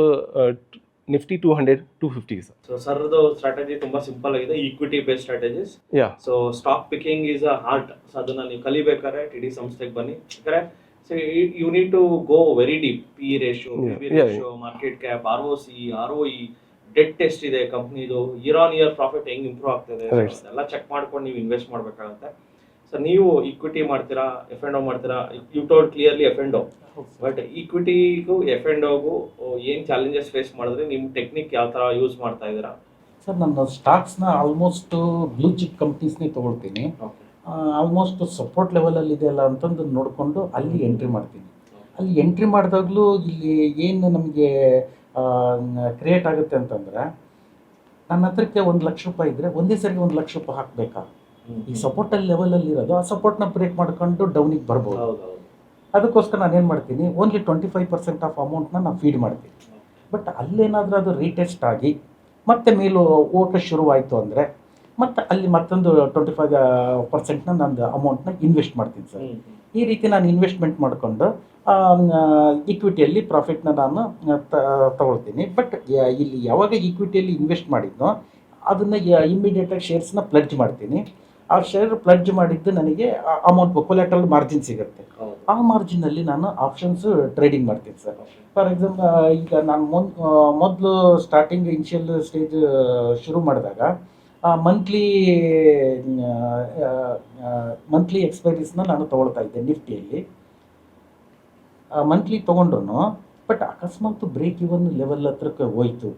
Nifty 200 250, sir. So ಸರ್ದು strategy ತುಂಬಾ simple ಆಗಿದೆ, equity based strategies. Yeah. So stock picking is a art. So ಅದನ್ನ ನೀವು ಕಲಿಬೇಕಾದ್ರೆ TD ಸಂಸ್ಥೆಗೆ ಬನ್ನಿ. ಯಾಕಂದ್ರೆ so you need to go very deep. P ratio, P ratio, market cap, ROC, ROE, debt test ಇದೆ ಕಂಪ್ನಿದು, ಇಯರ್ ಆನ್ ಇಯರ್ ಪ್ರಾಫಿಟ್ ಹೆಂಗ್ improve ಆಗ್ತದೆ ಎಲ್ಲ ಚೆಕ್ ಮಾಡ್ಕೊಂಡು ನೀವು ಇನ್ವೆಸ್ಟ್ ಮಾಡ್ಬೇಕಾಗುತ್ತೆ. ಸೊ ನೀವು ಈಕ್ವಿಟಿ ಮಾಡ್ತೀರಾ, F&O ಮಾಡ್ತೀರಾ? You told clearly F&O, but ಈಕ್ವಿಟಿಗೂ F&Oಗೂ ಏನು ಚಾಲೆಂಜಸ್ ಫೇಸ್ ಮಾಡಿದ್ರೆ ನಿಮ್ಮ ಟೆಕ್ನಿಕ್ ಯಾವ ಥರ ಯೂಸ್ ಮಾಡ್ತಾ ಇದ್ದೀರಾ? ಸರ್, ನಾನು ಸ್ಟಾಕ್ಸ್ನ ಆಲ್ಮೋಸ್ಟ್ ಬ್ಲೂ ಚಿಪ್ ಕಂಪ್ನೀಸ್ನೇ ತೊಗೊಳ್ತೀನಿ. ಆಲ್ಮೋಸ್ಟ್ ಸಪೋರ್ಟ್ ಲೆವೆಲಲ್ಲಿ ಇದೆಯಲ್ಲ ಅಂತಂದು ನೋಡಿಕೊಂಡು ಅಲ್ಲಿ ಎಂಟ್ರಿ ಮಾಡ್ತೀನಿ. ಅಲ್ಲಿ ಎಂಟ್ರಿ ಮಾಡಿದಾಗಲೂ ಇಲ್ಲಿ ಏನು ನಮಗೆ ಕ್ರಿಯೇಟ್ ಆಗುತ್ತೆ ಅಂತಂದರೆ, ನನ್ನ ಹತ್ರಕ್ಕೆ 1 ಲಕ್ಷ ರೂಪಾಯಿ ಇದ್ದರೆ ಒಂದೇ ಸರಿಗೆ 1 ಲಕ್ಷ ರೂಪಾಯಿ ಹಾಕಬೇಕಾ? ಈ ಸಪೋರ್ಟಲ್ಲಿ ಲೆವೆಲಲ್ಲಿ ಇರೋದು, ಆ ಸಪೋರ್ಟ್ನ ಬ್ರೇಕ್ ಮಾಡ್ಕೊಂಡು ಡೌನಿಗೆ ಬರ್ಬೋದು. ಅದಕ್ಕೋಸ್ಕರ ನಾನು ಏನು ಮಾಡ್ತೀನಿ, ಓನ್ಲಿ 25% ಆಫ್ ಅಮೌಂಟ್ನ ನಾನು ಫೀಡ್ ಮಾಡ್ತೀನಿ. ಬಟ್ ಅಲ್ಲೇನಾದರೂ ಅದು ರೀಟೆಸ್ಟ್ ಆಗಿ ಮತ್ತೆ ಮೇಲೂ ಹೋಗೋಕೆ ಶುರುವಾಯಿತು ಅಂದರೆ ಮತ್ತು ಅಲ್ಲಿ ಮತ್ತೊಂದು 25% ನಂದು ಅಮೌಂಟ್ನ ಇನ್ವೆಸ್ಟ್ ಮಾಡ್ತೀನಿ ಸರ್. ಈ ರೀತಿ ನಾನು ಇನ್ವೆಸ್ಟ್ಮೆಂಟ್ ಮಾಡಿಕೊಂಡು ಈಕ್ವಿಟಿಯಲ್ಲಿ ಪ್ರಾಫಿಟ್ನ ನಾನು ತಗೊಳ್ತೀನಿ. ಬಟ್ ಇಲ್ಲಿ ಯಾವಾಗ ಈಕ್ವಿಟಿಯಲ್ಲಿ ಇನ್ವೆಸ್ಟ್ ಮಾಡಿದ್ನೋ ಅದನ್ನು ಇಮ್ಮಿಡಿಯೇಟಾಗಿ ಶೇರ್ಸ್ನ ಪ್ಲಡ್ಜ್ ಮಾಡ್ತೀನಿ. ಆ ಶೇರ್ ಪ್ಲಡ್ಜ್ ಮಾಡಿದ್ದು ನನಗೆ ಅಮೌಂಟ್ ಕೊಲೆಟ್ರಲ್ ಮಾರ್ಜಿನ್ ಸಿಗುತ್ತೆ. ಆ ಮಾರ್ಜಿನಲ್ಲಿ ನಾನು ಆಪ್ಷನ್ಸ್ ಟ್ರೇಡಿಂಗ್ ಮಾಡ್ತೀನಿ ಸರ್. ಫಾರ್ ಎಕ್ಸಾಂಪಲ್, ಈಗ ನಾನು ಮೊದಲು ಸ್ಟಾರ್ಟಿಂಗ್ ಇನಿಷಿಯಲ್ ಸ್ಟೇಜ್ ಶುರು ಮಾಡಿದಾಗ ಮಂತ್ಲಿ ಎಕ್ಸ್ಪೈರೀಸ್ನ ನಾನು ತೊಗೊಳ್ತಾ ಇದ್ದೆ ನಿಫ್ಟಿಯಲ್ಲಿ. ಮಂತ್ಲಿ ತೊಗೊಂಡ್ರು ಬಟ್ ಅಕಸ್ಮಾತ್ ಬ್ರೇಕ್ ಇವನ್ ಲೆವೆಲ್ ಹತ್ರಕ್ಕೆ ಹೋಯ್ತು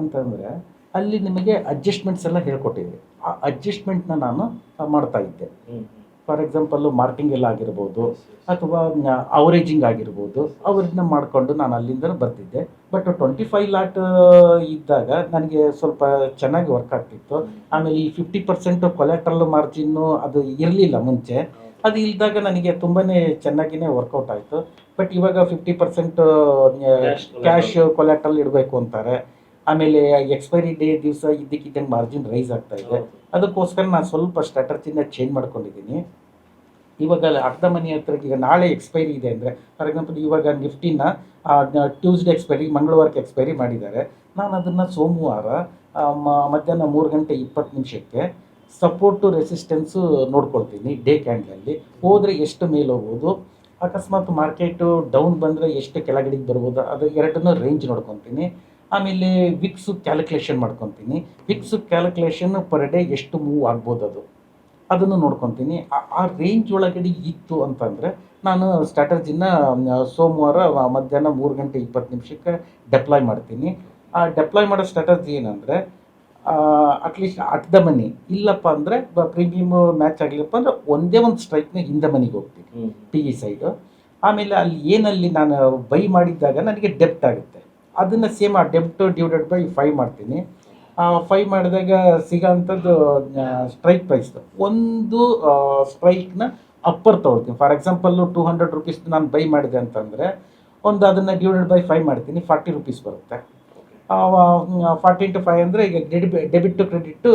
ಅಂತಂದರೆ ಅಲ್ಲಿ ನಿಮಗೆ ಅಡ್ಜಸ್ಟ್ಮೆಂಟ್ಸ್ ಎಲ್ಲ ಹೇಳ್ಕೊಟ್ಟಿದ್ವಿ. ಆ ಅಡ್ಜಸ್ಟ್ಮೆಂಟ್ನ ನಾನು ಮಾಡ್ತಾ ಇದ್ದೆ. ಫಾರ್ ಎಕ್ಸಾಂಪಲ್ಲು ಮಾರ್ಕಿಂಗ್ ಎಲ್ಲ ಆಗಿರ್ಬೋದು ಅಥವಾ ಅವರೇಜಿಂಗ್ ಆಗಿರ್ಬೋದು, ಅವರನ್ನ ಮಾಡಿಕೊಂಡು ನಾನು ಅಲ್ಲಿಂದ ಬರ್ತಿದ್ದೆ. ಬಟ್ 25 ಲಾಟ್ ಇದ್ದಾಗ ನನಗೆ ಸ್ವಲ್ಪ ಚೆನ್ನಾಗಿ ವರ್ಕ್ ಆಗ್ತಿತ್ತು. ಆಮೇಲೆ ಈ 50% ಕೊಲೆಟ್ರಲ್ ಮಾರ್ಜಿನ್ನು ಅದು ಇರಲಿಲ್ಲ ಮುಂಚೆ. ಅದು ಇಲ್ದಾಗ ನನಗೆ ತುಂಬಾ ಚೆನ್ನಾಗಿಯೇ ವರ್ಕೌಟ್ ಆಯಿತು. ಬಟ್ ಇವಾಗ 50% ಕ್ಯಾಶ್ ಕೊಲೆಟ್ರಲ್ ಇಡಬೇಕು ಅಂತಾರೆ. ಆಮೇಲೆ ಎಕ್ಸ್ಪೈರಿ ಡೇ ದಿವಸ ಇದ್ದಕ್ಕಿದ್ದಂಗೆ ಮಾರ್ಜಿನ್ ರೈಸ್ ಆಗ್ತಾ ಇದೆ. ಅದಕ್ಕೋಸ್ಕರ ನಾನು ಸ್ವಲ್ಪ ಸ್ಟ್ರಾಟಜಿನ ಚೇಂಜ್ ಮಾಡ್ಕೊಂಡಿದ್ದೀನಿ. ಇವಾಗ ಅರ್ಧ ಮನಿ ಹತ್ರ ಈಗ ನಾಳೆ ಎಕ್ಸ್ಪೈರಿ ಇದೆ ಅಂದರೆ, ಫಾರ್ ಎಕ್ಸಾಂಪಲ್ ಇವಾಗ ನಿಫ್ಟಿನ ಟ್ಯೂಸ್ಡೇ ಎಕ್ಸ್ಪೈರಿ, ಮಂಗಳವಾರಕ್ಕೆ ಎಕ್ಸ್ಪೈರಿ ಮಾಡಿದ್ದಾರೆ. ನಾನು ಅದನ್ನು ಸೋಮವಾರ ಮಧ್ಯಾಹ್ನ 3:20 ಸಪೋರ್ಟು ರೆಸಿಸ್ಟೆನ್ಸು ನೋಡ್ಕೊಳ್ತೀನಿ ಡೇ ಕ್ಯಾಂಡಲಲ್ಲಿ. ಹೋದರೆ ಎಷ್ಟು ಮೇಲೆ ಹೋಗ್ಬೋದು, ಅಕಸ್ಮಾತ್ ಮಾರ್ಕೆಟು ಡೌನ್ ಬಂದರೆ ಎಷ್ಟು ಕೆಳಗಡೆಗೆ ಬರ್ಬೋದು, ಅದು ಎರಡನ್ನೂ ರೇಂಜ್ ನೋಡ್ಕೊತೀನಿ. ಆಮೇಲೆ ವಿಕ್ಸು ಕ್ಯಾಲ್ಕುಲೇಷನ್ ಮಾಡ್ಕೊತೀನಿ. ವಿಕ್ಸು ಕ್ಯಾಲ್ಕುಲೇಷನ್ ಪರ್ ಡೇ ಎಷ್ಟು ಮೂವ್ ಆಗ್ಬೋದು ಅದನ್ನು ನೋಡ್ಕೊತೀನಿ. ಆ ರೇಂಜ್ ಒಳಗಡೆ ಇತ್ತು ಅಂತಂದರೆ ನಾನು ಸ್ಟ್ರಾಟಜಿನ ಸೋಮವಾರ ಮಧ್ಯಾಹ್ನ 3:20 ಡೆಪ್ಲಾಯ್ ಮಾಡ್ತೀನಿ. ಆ ಡೆಪ್ಲಾಯ್ ಮಾಡೋ ಸ್ಟ್ರಾಟಜಿ ಏನಂದರೆ, ಅಟ್ಲೀಸ್ಟ್ ಅಟ್ ದ ಮನಿ, ಇಲ್ಲಪ್ಪ ಅಂದರೆ ಪ್ರೀಮಿಯಮ್ ಮ್ಯಾಚ್ ಆಗಲಿಲ್ಲಪ್ಪ ಅಂದರೆ ಒಂದೇ ಒಂದು ಸ್ಟ್ರೈಕ್ನ ಹಿಂದೆ ಮನಿಗೆ ಹೋಗ್ತೀನಿ ಪಿ ಇ ಸೈಡು. ಆಮೇಲೆ ಅಲ್ಲಿ ಏನಲ್ಲಿ ನಾನು ಬೈ ಮಾಡಿದ್ದಾಗ ನನಗೆ ಡೆಪ್ಟ್ ಆಗುತ್ತೆ, ಅದನ್ನು ಸೇಮ್ ಆ ಡೆಪ್ಟ್ ಡಿವೈಡೆಡ್ ಬೈ 5 ಮಾಡ್ತೀನಿ. 5 ಮಾಡಿದಾಗ ಸಿಗೋಂಥದ್ದು ಸ್ಟ್ರೈಕ್ ಪ್ರೈಸ್ ಒಂದು ಸ್ಟ್ರೈಕ್ನ ಅಪ್ಪರ್ ತೊಗೊಳ್ತೀನಿ. ಫಾರ್ ಎಕ್ಸಾಂಪಲ್ಲು 200 ರುಪೀಸ್ ನಾನು ಬೈ ಮಾಡಿದೆ ಅಂತಂದರೆ ಒಂದು ಅದನ್ನು ಡಿವೈಡೆಡ್ ಬೈ 5 ಮಾಡ್ತೀನಿ, 40 ರುಪೀಸ್ ಬರುತ್ತೆ. 40 into 5 ಅಂದರೆ ಈಗ ಡೆಬಿಟ್ ಟು ಕ್ರೆಡಿಟ್ಟು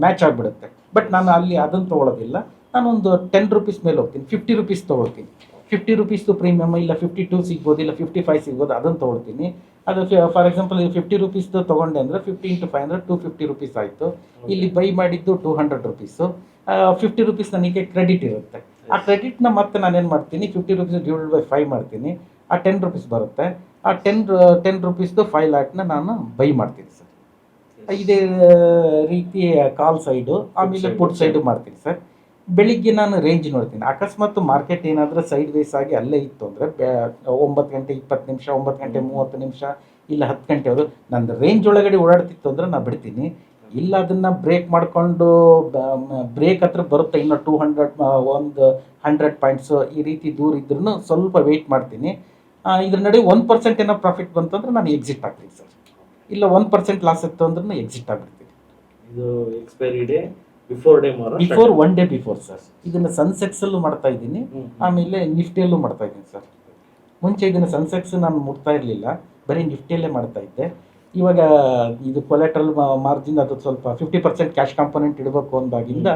ಮ್ಯಾಚ್ ಆಗಿಬಿಡುತ್ತೆ. ಬಟ್ ನಾನು ಅಲ್ಲಿ ಅದನ್ನು ತೊಗೊಳೋದಿಲ್ಲ. ನಾನೊಂದು 10 ರುಪೀಸ್ ಮೇಲೆ ಹೋಗ್ತೀನಿ, 50 ರುಪೀಸ್ ತೊಗೊಳ್ತೀನಿ. 50 ರುಪೀಸ್ದು ಪ್ರೀಮಿಯಮ್ ಇಲ್ಲ 52 ಸಿಗ್ಬೋದು, ಇಲ್ಲ 55 ಸಿಗ್ಬೋದು, ಅದನ್ನು ತೊಗೊಳ್ತೀನಿ. ಅದು ಫಾರ್ ಎಕ್ಸಾಂಪಲ್ 50 ರುಪೀಸ್ದು ತೊಗೊಂಡೆ ಅಂದರೆ 50 into 5 ಅಂದರೆ 250 ರುಪೀಸ್ ಆಯಿತು. ಇಲ್ಲಿ ಬೈ ಮಾಡಿದ್ದು 200 ರುಪೀಸು. 50 ರುಪೀಸ್ ನನಗೆ ಕ್ರೆಡಿಟ್ ಇರುತ್ತೆ. ಆ ಕ್ರೆಡಿಟ್ನ ಮತ್ತೆ ನಾನೇನು ಮಾಡ್ತೀನಿ, 50 ರುಪೀಸ್ ಡಿವೈಡೆಡ್ ಬೈ 5 ಮಾಡ್ತೀನಿ. ಆ 10 ರುಪೀಸ್ ಬರುತ್ತೆ. ಆ 10 ರುಪೀಸ್ದು 5 ಲಾಟ್ನ ನಾನು ಬೈ ಮಾಡ್ತೀನಿ ಸರ್. ಇದೇ ರೀತಿ ಕಾಲ್ ಸೈಡು ಆಮೇಲೆ ಪುಟ್ ಸೈಡು ಮಾಡ್ತೀನಿ ಸರ್. ಬೆಳಿಗ್ಗೆ ನಾನು ರೇಂಜ್ ನೋಡ್ತೀನಿ. ಅಕಸ್ಮಾತ್ ಮಾರ್ಕೆಟ್ ಏನಾದರೂ ಸೈಡ್ ವೇಸ್ ಆಗಿ ಅಲ್ಲೇ ಇತ್ತು ಅಂದರೆ 9:20, 9:30, ಇಲ್ಲ 10 ಗಂಟೆವರು ನನ್ನ ರೇಂಜ್ ಒಳಗಡೆ ಓಡಾಡ್ತಿತ್ತು ಅಂದರೆ ನಾನು ಬಿಡ್ತೀನಿ. ಇಲ್ಲ ಅದನ್ನು ಬ್ರೇಕ್ ಮಾಡಿಕೊಂಡು ಬ್ರೇಕ್ ಹತ್ರ ಬರುತ್ತೆ ಇನ್ನೂ 100 ಪಾಯಿಂಟ್ಸು ಈ ರೀತಿ ದೂರ ಇದ್ರೂ ಸ್ವಲ್ಪ ವೆಯ್ಟ್ ಮಾಡ್ತೀನಿ. ಇದ್ರ ನಡುವೆ 1% ಏನೋ ಪ್ರಾಫಿಟ್ ಬಂತಂದ್ರೆ ನಾನು ಎಕ್ಸಿಟ್ ಆಗ್ತೀನಿ ಸರ್. ಇಲ್ಲ 1% ಲಾಸ್ ಇತ್ತು ಅಂದ್ರೆ ಎಕ್ಸಿಟ್ ಆಗಿಬಿಡ್ತೀನಿ. ಇದು expiry day before one day before sir. ಇದನ್ನು ಸನ್ಸೆಕ್ಸಲ್ಲೂ ಮಾಡ್ತಾ ಇದ್ದೀನಿ, ಆಮೇಲೆ ನಿಫ್ಟಿಯಲ್ಲೂ ಮಾಡ್ತಾ ಇದ್ದೀನಿ ಸರ್. ಮುಂಚೆ ಇದನ್ನು ಸನ್ಸೆಕ್ಸ್ ನಾನು ಮುಟ್ತಾ ಇರಲಿಲ್ಲ, ಬರೀ ನಿಫ್ಟಿಯಲ್ಲೇ ಮಾಡ್ತಾ ಇದ್ದೆ. ಇವಾಗ ಇದು ಕೊಲೆಟ್ರಲ್ ಮಾರ್ಜಿನ್ ಅದು ಸ್ವಲ್ಪ 50% ಕ್ಯಾಶ್ ಕಾಂಪೊನೆಂಟ್ ಇಡಬೇಕು ಅಂದಾಗಿಂದ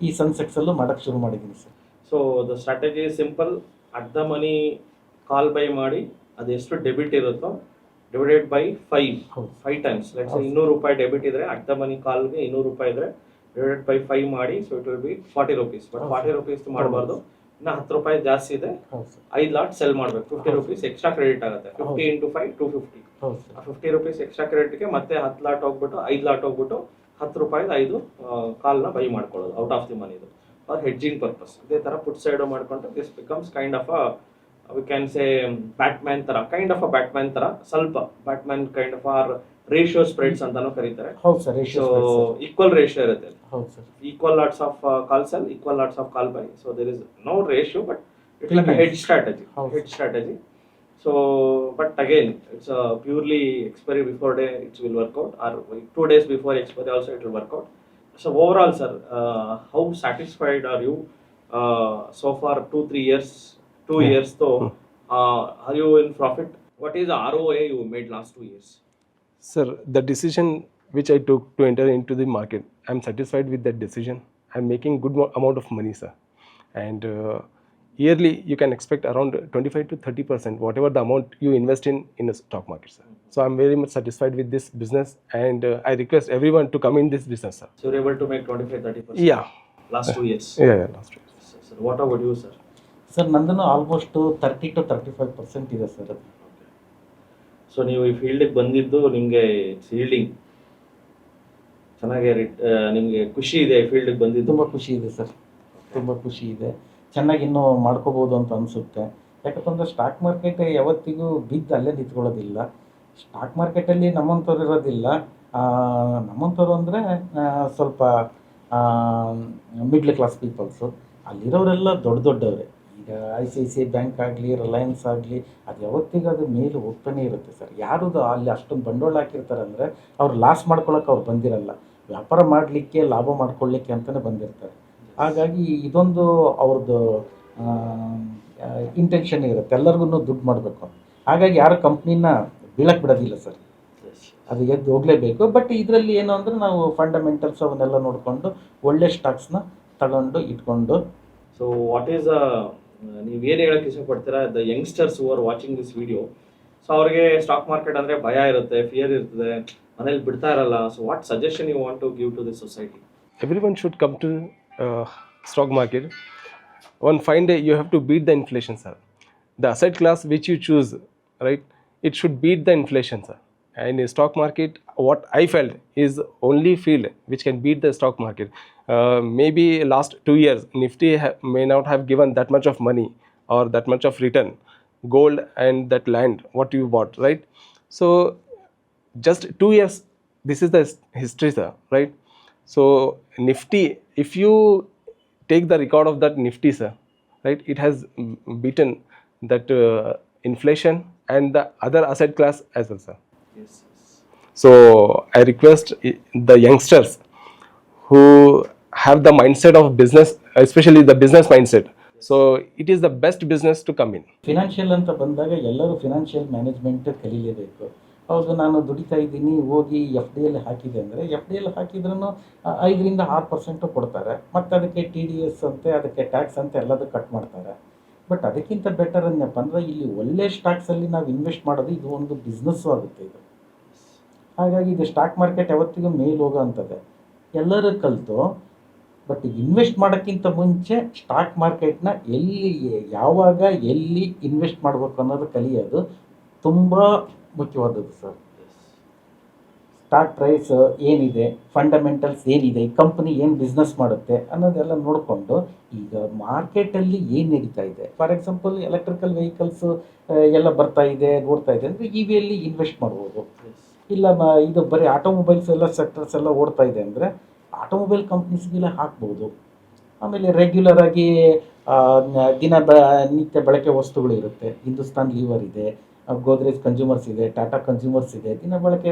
ಈ ಸನ್ಸೆಕ್ಸಲ್ಲೂ ಮಾಡೋಕ್ಕೆ ಶುರು ಮಾಡಿದ್ದೀನಿ sir. So the strategy simple, at the money call by ಮಾಡಿ ಅದೆಷ್ಟು ಡೆಬಿಟ್ ಇರುತ್ತೋ ಡಿವೈಡೆಡ್ ಬೈ 5 ಟೈಮ್ಸ್. ಲೈಕ್ 200 ರೂಪಾಯಿ ಡೆಬಿಟ್ ಇದ್ರೆ ಅಟ್ ದ ಮನಿ ಕಾಲ್ಗೆ 200 ರೂಪಾಯಿ ಇದ್ರೆ ಡಿವೈಡೆಡ್ ಬೈ 5 ಮಾಡಿ. So it will be 40 rupees. But 40 rupees ಮಾಡಬಾರ್ದು, ಇನ್ನು 10 ರೂಪಾಯಿ ಜಾಸ್ತಿ ಇದೆ, 5 ಲಾಟ್ ಸೆಲ್ ಮಾಡಬೇಕು. 50 ರುಪೀಸ್ ಎಕ್ಸ್ಟ್ರಾ ಕ್ರೆಡಿಟ್ ಆಗುತ್ತೆ. 50 into 5 250. 50 ರುಪೀಸ್ ಎಕ್ಸ್ಟ್ರಾ ಕ್ರೆಡಿಟ್ಗೆ ಮತ್ತೆ 10 ಲಾಟ್ ಹೋಗ್ಬಿಟ್ಟು 5 ಲಾಟ್ ಹೋಗ್ಬಿಟ್ಟು 10 ರೂಪಾಯಿದು 5 ಕಾಲ್ನ ಬೈ ಮಾಡ್ಕೊಳ್ಳೋದು ಔಟ್ ಆಫ್ ದಿ ಮನಿದು ಫಾರ್ ಹೆಡ್ಜಿಂಗ್ ಪರ್ಪಸ್. ಇದೇ ಥರ ಪುಟ್ ಸೈಡ್ ಮಾಡಿಕೊಂಡು this becomes kind of we can say Batman ಥರ, ಕೈಂಡ್ ಆಫ್ ಅ ಬ್ಯಾಟ್ಮ್ಯಾನ್ ಥರ, ಸ್ವಲ್ಪ Batman kind of or ratio spreads ಅಂತಾನು ಕರೀತಾರೆ. ಹೌದು ಸರ್. ಸೊ ಈಕ್ವಲ್ ರೇಷಿಯೋ ಇರುತ್ತೆ. ಹೌದು sir. Equal lots of call sell, equal lots of call buy. So there is no ratio, but it's like a head strategy. So, but again, it's a purely expiry before day it will work out, or 2 days before expiry also it will work out. So overall, sir, how satisfied are you so far? 2-3 years, 2 years though, are you in profit? What is the ROA you made last 2 years? Sir, the decision which I took to enter into the market, I'm satisfied with that decision. I'm making good amount of money, sir, and yearly you can expect around 25 to 30% whatever the amount you invest in the stock market, sir. So I'm very much satisfied with this business, and I request everyone to come in this business, sir. So you're able to make 25-30%? Yeah. Last 2 years? Yeah, last 2 years. Sir, what about you, sir? Sir ನಂದನ್ನು almost 30 to 35% ಇದೆ sir. So ನೀವು ಈ ಫೀಲ್ಡಿಗೆ ಬಂದಿದ್ದು ನಿಮಗೆ fielding ಚೆನ್ನಾಗಿ ನಿಮ್ಗೆ ಖುಷಿ ಇದೆ ಫೀಲ್ಡ್ ಬಂದಿದ್ದು? ತುಂಬ ಖುಷಿ ಇದೆ ಸರ್, ತುಂಬ ಖುಷಿ ಇದೆ. ಚೆನ್ನಾಗಿ ಇನ್ನೂ ಮಾಡ್ಕೋಬೋದು ಅಂತ ಅನಿಸುತ್ತೆ. ಯಾಕಂತಂದರೆ ಸ್ಟಾಕ್ ಮಾರ್ಕೆಟ್ ಯಾವತ್ತಿಗೂ ಬಿದ್ದು ಅಲ್ಲೇ ನಿಂತ್ಕೊಳ್ಳೋದಿಲ್ಲ. ಸ್ಟಾಕ್ ಮಾರ್ಕೆಟಲ್ಲಿ ನಮ್ಮಂಥವ್ರು ಇರೋದಿಲ್ಲ. ನಮ್ಮಂಥವ್ರು ಅಂದರೆ ಸ್ವಲ್ಪ ಮಿಡ್ಲ್ ಕ್ಲಾಸ್ ಪೀಪಲ್ಸು. ಅಲ್ಲಿರೋರೆಲ್ಲ ದೊಡ್ಡವರೇ. ಈಗ ICICI ಬ್ಯಾಂಕ್ ಆಗಲಿ, ರಿಲಯನ್ಸ್ ಆಗಲಿ, ಅದು ಯಾವತ್ತಿಗೂ ಅದು ಮೇಲೆ ಹೋಗ್ತಾನೆ ಇರುತ್ತೆ ಸರ್. ಯಾರು ಅಲ್ಲಿ ಅಷ್ಟೊಂದು ಬಂಡವಾಳ ಹಾಕಿರ್ತಾರೆ ಅಂದರೆ ಅವ್ರು ಲಾಸ್ ಮಾಡ್ಕೊಳ್ಳೋಕೆ ಅವ್ರು ಬಂದಿರಲ್ಲ, ವ್ಯಾಪಾರ ಮಾಡಲಿಕ್ಕೆ, ಲಾಭ ಮಾಡ್ಕೊಳ್ಳಿಕ್ಕೆ ಅಂತಲೇ ಬಂದಿರ್ತಾರೆ. ಹಾಗಾಗಿ ಇದೊಂದು ಅವ್ರದ್ದು ಇಂಟೆನ್ಷನ್ ಇರುತ್ತೆ, ಎಲ್ಲರಿಗೂ ದುಡ್ಡು ಮಾಡಬೇಕು. ಹಾಗಾಗಿ ಯಾರು ಕಂಪ್ನಿನ ಬೀಳಕ್ಕೆ ಬಿಡೋದಿಲ್ಲ ಸರ್, ಅದು ಎದ್ದು ಹೋಗಲೇಬೇಕು. ಬಟ್ ಇದರಲ್ಲಿ ಏನು ಅಂದರೆ ನಾವು ಫಂಡಮೆಂಟಲ್ಸ್ ಅವನ್ನೆಲ್ಲ ನೋಡಿಕೊಂಡು ಒಳ್ಳೆ ಸ್ಟಾಕ್ಸ್ನ ತಗೊಂಡು ಇಟ್ಕೊಂಡು. ಸೊ ವಾಟ್ ಈಸ್ ನೀವೇನು ಹೇಳಕ್ಕೆ ಇಷ್ಟಪಡ್ತೀರಾ the youngsters who are watching this video? So ಅವ್ರಿಗೆ ಸ್ಟಾಕ್ ಮಾರ್ಕೆಟ್ ಅಂದರೆ ಭಯ ಇರುತ್ತೆ, ಫಿಯರ್ ಇರ್ತದೆ, ಮನೇಲಿ ಬಿಡ್ತಾ ಇರಲ್ಲ. So what suggestion you want to give to this society? Everyone should come to stock market. One fine day you have to beat the inflation, sir. The asset class which you choose, right, it should beat the inflation, sir. And in stock market, what I felt is only field which can beat the stock market. Maybe last 2 years Nifty may not have given that much of money or that much of return, gold and that land what you bought, right? So just 2 years, this is the history, sir, right? So Nifty, if you take the record of that Nifty, sir, right, it has beaten that inflation and the other asset class as well, sir. Yes. So I request the youngsters who have the mindset of business, especially the business mindset. So it is the best business to come in. Financial ಅಂತ ಬಂದಾಗ ಎಲ್ಲರೂ financial management ಕಲೀಲೇಬೇಕು. ಹೌದು, ನಾನು ದುಡಿತಾ ಇದ್ದೀನಿ, ಹೋಗಿ FDಯಲ್ಲಿ ಹಾಕಿದೆ ಅಂದರೆ FDಯಲ್ಲಿ ಹಾಕಿದ್ರೂ 5-6% ಕೊಡ್ತಾರೆ. ಮತ್ತು ಅದಕ್ಕೆ TDS ಅಂತೆ, ಅದಕ್ಕೆ ಟ್ಯಾಕ್ಸ್ ಅಂತ ಎಲ್ಲದೂ ಕಟ್ ಮಾಡ್ತಾರೆ. ಬಟ್ ಅದಕ್ಕಿಂತ ಬೆಟರ್ ಅನ್ನಪ್ಪ ಅಂದರೆ ಇಲ್ಲಿ ಒಳ್ಳೆ ಸ್ಟಾಕ್ಸಲ್ಲಿ ನಾವು ಇನ್ವೆಸ್ಟ್ ಮಾಡೋದು, ಇದು ಒಂದು ಬಿಸ್ನೆಸ್ಸು ಆಗುತ್ತೆ ಇದು. ಹಾಗಾಗಿ ಇದು ಸ್ಟಾಕ್ ಮಾರ್ಕೆಟ್ ಯಾವತ್ತಿಗೂ ಮೇಲೆ ಹೋಗೋ ಅಂಥದ್ದೇ, ಎಲ್ಲರೂ ಕಲಿತು. ಬಟ್ ಇನ್ವೆಸ್ಟ್ ಮಾಡೋಕ್ಕಿಂತ ಮುಂಚೆ ಸ್ಟಾಕ್ ಮಾರ್ಕೆಟ್ನ ಎಲ್ಲಿ, ಯಾವಾಗ, ಎಲ್ಲಿ ಇನ್ವೆಸ್ಟ್ ಮಾಡಬೇಕು ಅನ್ನೋದು ಕಲಿಯೋದು ತುಂಬ ಮುಖ್ಯವಾದದ್ದು ಸರ್. ಸ್ಟಾಕ್ ಪ್ರೈಸ್ ಏನಿದೆ, ಫಂಡಮೆಂಟಲ್ಸ್ ಏನಿದೆ, ಈ ಕಂಪ್ನಿ ಏನು ಬಿಸ್ನೆಸ್ ಮಾಡುತ್ತೆ ಅನ್ನೋದೆಲ್ಲ ನೋಡಿಕೊಂಡು ಈಗ ಮಾರ್ಕೆಟಲ್ಲಿ ಏನು ನಡೀತಾ ಇದೆ. ಫಾರ್ ಎಕ್ಸಾಂಪಲ್ ಎಲೆಕ್ಟ್ರಿಕಲ್ ವೆಹಿಕಲ್ಸು ಎಲ್ಲ ಬರ್ತಾ ಇದೆ, ನೋಡ್ತಾ ಇದೆ ಅಂದರೆ EVಯಲ್ಲಿ ಇನ್ವೆಸ್ಟ್ ಮಾಡ್ಬೋದು. ಇಲ್ಲ ಇದು ಬರೀ ಆಟೋಮೊಬೈಲ್ಸ್ ಎಲ್ಲ ಸೆಕ್ಟರ್ಸ್ ಎಲ್ಲ ಓಡ್ತಾ ಇದೆ ಅಂದರೆ ಆಟೋಮೊಬೈಲ್ ಕಂಪ್ನೀಸ್ಗೆಲ್ಲ ಹಾಕ್ಬೋದು. ಆಮೇಲೆ ರೆಗ್ಯುಲರ್ ಆಗಿ ನಿತ್ಯ ಬಳಕೆ ವಸ್ತುಗಳು ಇರುತ್ತೆ. ಹಿಂದೂಸ್ತಾನ್ ಲೀವರ್ ಇದೆ, ಗೋದ್ರೇಜ್ ಕನ್ಸ್ಯೂಮರ್ಸ್ ಇದೆ, ಟಾಟಾ ಕನ್ಸ್ಯೂಮರ್ಸ್ ಇದೆ. ದಿನ ಬಳಕೆ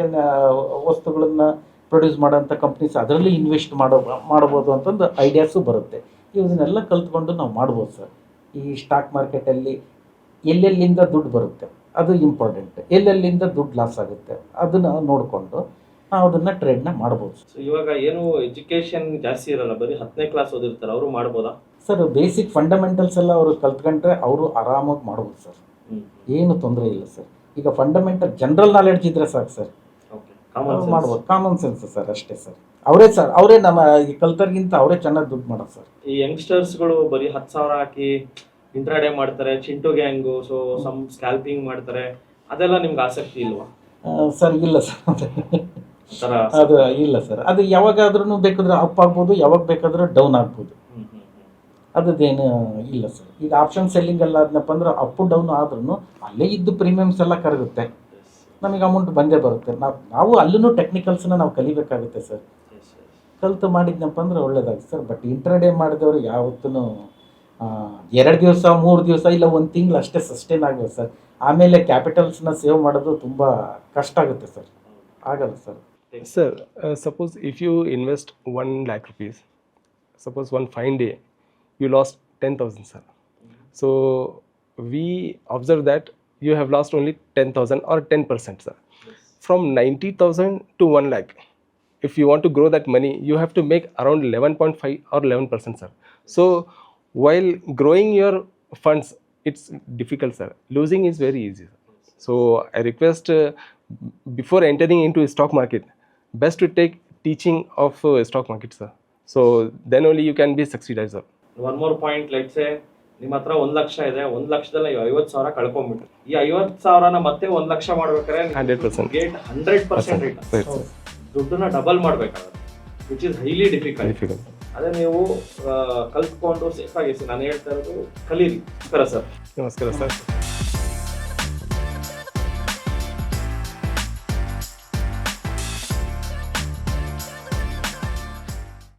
ವಸ್ತುಗಳನ್ನು ಪ್ರೊಡ್ಯೂಸ್ ಮಾಡೋಂಥ ಕಂಪ್ನೀಸ್, ಅದರಲ್ಲಿ ಇನ್ವೆಸ್ಟ್ ಮಾಡ್ಬೋದು ಅಂತಂದು ಐಡಿಯಾಸು ಬರುತ್ತೆ. ಇವನ್ನೆಲ್ಲ ಕಲ್ತ್ಕೊಂಡು ನಾವು ಮಾಡ್ಬೋದು ಸರ್. ಈ ಸ್ಟಾಕ್ ಮಾರ್ಕೆಟಲ್ಲಿ ಎಲ್ಲೆಲ್ಲಿಂದ ದುಡ್ಡು ಬರುತ್ತೆ ಅದು ಇಂಪಾರ್ಟೆಂಟ್, ಎಲ್ಲೆಲ್ಲಿಂದ ದುಡ್ಡು ಲಾಸ್ ಆಗುತ್ತೆ ಅದನ್ನು ನೋಡಿಕೊಂಡು ನಾವು ಅದನ್ನು ಟ್ರೇಡ್ನ ಮಾಡ್ಬೋದು. ಸೊ ಇವಾಗ ಏನು ಎಜುಕೇಶನ್ ಜಾಸ್ತಿ ಇರಲ್ಲ, ಬರೀ 10ನೇ ಕ್ಲಾಸ್ ಓದಿರ್ತಾರೆ, ಅವರು ಮಾಡ್ಬೋದಾ ಸರ್? ಬೇಸಿಕ್ ಫಂಡಮೆಂಟಲ್ಸ್ ಎಲ್ಲ ಅವರು ಕಲ್ತ್ಕೊಂಡ್ರೆ ಅವರು ಆರಾಮಾಗಿ ಮಾಡ್ಬೋದು ಸರ್, ಏನು ತೊಂದರೆ ಇಲ್ಲ ಸರ್. ಈಗ ಫಂಡಮೆಂಟಲ್ ಜನರಲ್ ನಾಲೆಡ್ಜ್ ಇದ್ರೆ ಸಾಕು ಸರ್, ಮಾಡ್ಬೋದು. ಕಾಮನ್ ಸೆನ್ಸ್ ಸರ್, ಅಷ್ಟೇ ಸರ್. ಅವರೇ ನಮ್ಮ ಈ ಕಲ್ತರ್ಗಿಂತ ಅವರೇ ಚೆನ್ನಾಗಿ ದುಡ್ಡು ಮಾಡೋದು ಸರ್. ಈ ಯಂಗ್ಸ್ಟರ್ಸ್ಗಳು ಬರೀ 10,000 ಹಾಕಿ ಇಂಟ್ರಾಡೇ ಮಾಡ್ತಾರೆ, Chintu gang, so some scalping ಮಾಡ್ತಾರೆ, ಅದೆಲ್ಲ ನಿಮ್ಗೆ ಆಸಕ್ತಿ ಇಲ್ವಾ ಸರ್? ಇಲ್ಲ ಸರ್, ಅದು ಇಲ್ಲ ಸರ್. ಅದು ಯಾವಾಗಾದ್ರೂ ಬೇಕಾದ್ರೆ ಅಪ್ ಆಗ್ಬೋದು, ಯಾವಾಗ ಬೇಕಾದ್ರೂ ಡೌನ್ ಆಗ್ಬೋದು. ಅದೇನು ಇಲ್ಲ ಸರ್. ಈಗ ಆಪ್ಷನ್ ಸೆಲ್ಲಿಂಗ್ ಎಲ್ಲ ಆದ್ನಪ್ಪ ಅಂದ್ರೆ ಅಪ್ ಡೌನ್ ಆದ್ರೂ ಅಲ್ಲೇ ಇದ್ದು ಪ್ರೀಮಿಯಮ್ಸ್ ಎಲ್ಲ ಕರಗುತ್ತೆ, ನಮಗೆ ಅಮೌಂಟ್ ಬಂದೇ ಬರುತ್ತೆ. ನಾವು ಅಲ್ಲೂ ಟೆಕ್ನಿಕಲ್ಸ್ನ ನಾವು ಕಲಿಬೇಕಾಗುತ್ತೆ ಸರ್. ಕಲಿತು ಮಾಡಿದ್ನಪ್ಪ ಅಂದ್ರೆ ಒಳ್ಳೇದಾಗುತ್ತೆ ಸರ್. ಬಟ್ ಇಂಟ್ರಾಡೇ ಮಾಡಿದವರು ಯಾವತ್ತೂ 2 ದಿವಸ 3 ದಿವಸ ಇಲ್ಲ 1 ತಿಂಗಳು ಅಷ್ಟೇ ಸಸ್ಟೈನ್ ಆಗಬೇಕು ಸರ್. ಆಮೇಲೆ ಕ್ಯಾಪಿಟಲ್ಸ್ನ ಸೇವ್ ಮಾಡೋದು ತುಂಬ ಕಷ್ಟ ಆಗುತ್ತೆ ಸರ್, ಆಗಲ್ಲ sir. Sir, suppose if you invest 1 lakh rupees, suppose one fine day you lost 10,000, sir. So we observe that you have lost only 10,000 or 10%, sir. From 90,000 to 1 lakh, if you want to grow that money, you have to make around 11.5 or 11%, sir. So while growing your funds, it's difficult, sir. Losing is very easy, sir. So I request before entering into a stock market, best to take teaching of stock market, sir. So then only you can be succeeded, sir. One more point, let's say ನಿಮ್ಮ ಹತ್ರ 1 ಲಕ್ಷ ಇದೆ, 1 ಲಕ್ಷದಲ್ಲಿ 50,000 ಕಳ್ಕೊಂಡ್ಬಿಟ್ರಿ. ಈ 50,000ನ ಮತ್ತೆ 1 ಲಕ್ಷ ಮಾಡ್ಬೇಕಾದ್ರೆ 100% rate 100% rate, ದುಡ್ಡನ್ನ double ಮಾಡ್ಬೇಕಾಗುತ್ತೆ. Which is highly difficult. Difficult. ಅದೇ ನೀವು ಕಲ್ತ್ಕೊಂಡು ಸೇಫ್ ಆಗಿ ನಾನು ಹೇಳ್ತಾ ಇರೋದು ಕಲೀರಿ. ನಮಸ್ಕಾರ ಸರ್. ನಮಸ್ಕಾರ ಸರ್.